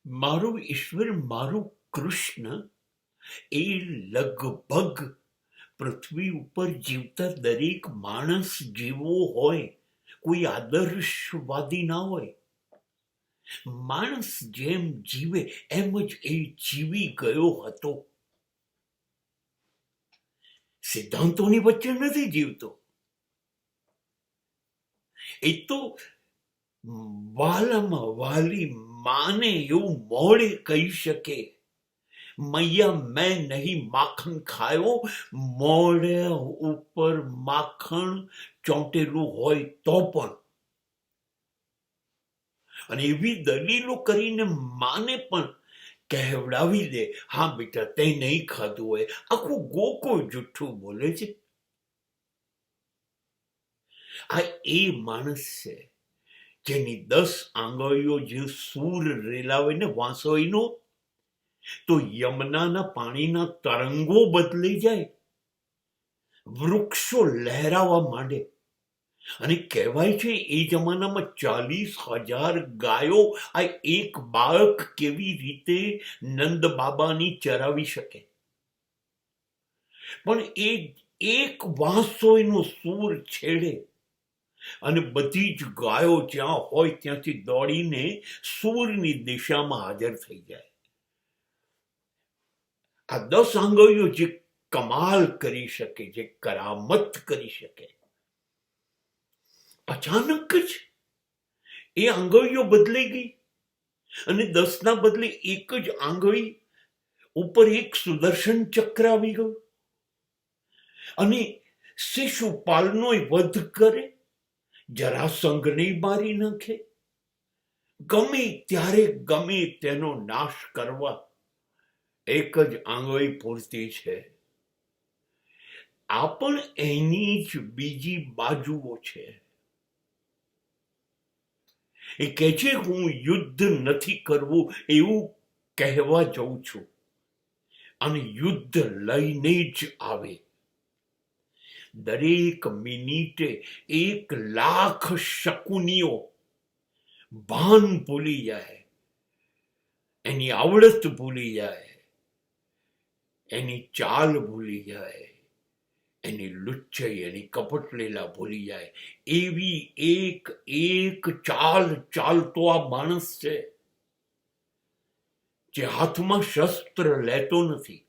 મારો ઈશ્વર, મારો કૃષ્ણ એ લગભગ પૃથ્વી ઉપર જીવતા દરેક માણસ જેવો હોય, કોઈ આદર્શવાદી ના હોય. માણસ જેમ જીવે એમ જ એ જીવી ગયો હતો. સિદ્ધાંતોની વચ્ચે નથી જીવતો. એ તો વાલામાં વાલી માને એવું મોડે કહી શકે, મૈયા મેં નહીં માખણ ખાયો, મોઢે ઉપર માખણ ચોંટેલું હોય તો પણ. અને એવી દલીલો કરીને માને પણ કહેવડાવી દે, હા બેટા તે નહીં ખાધું હોય. આખું ગોકુળ જુઠ્ઠું બોલે છે. આ એ માણસ છે જેની 10 આંગળીઓ જે સૂર રેલાવે ને વાંસળીનો, તો યમુનાના પાણીના તરંગો બદલી જાય, વૃક્ષો લહેરાવા માંડે. અને કહેવાય છે એ જમાનામાં 40,000 ગાયો આ એક બાળક કેવી રીતે નંદ બાબાની ચરાવી શકે. પણ એ એક વાંસળીનો સૂર છેડે અને બધી જ ગાયો જ્યાં હોય ત્યાંથી દોડીને સૂરની દિશામાં હાજર થઈ જાય. આ 10 આંગળીઓ જે કમાલ કરી શકે, જે કરામત કરી શકે, અચાનક જ એ આંગળીઓ બદલાઈ ગઈ અને 10 ના બદલે એક જ આંગળી ઉપર એક સુદર્શન ચક્ર આવી ગયું અને શિશુપાલનો વધ કરે, જરાસંઘને મારી નાખે, ગમે ત્યારે ગમે તેનો નાશ કરવા એક જ આંગળી પૂરતી છે. આ પણ એની જ બીજી બાજુઓ છે. એ કહે છે હું યુદ્ધ નથી કરવું એવું કહેવા જઉં છું, અને યુદ્ધ લઈને જ આવે. દરેક મિનિટે 1,00,000 શકુનીઓ ભાન ભૂલી જાય, એની આવડત ભૂલી જાય, એની ચાલ ભૂલી જાય, એની લુચ્ચાઈ, એની કપટલીલા ભૂલી જાય. એવી એક ચાલ ચાલતો આ માણસ છે જે હાથમાં શસ્ત્ર લેતો નથી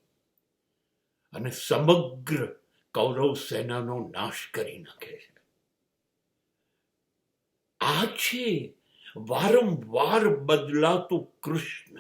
અને સમગ્ર કૌરવ સેનાનો નાશ કરી નાખે છે. આ છે વારંવાર બદલાતો કૃષ્ણ.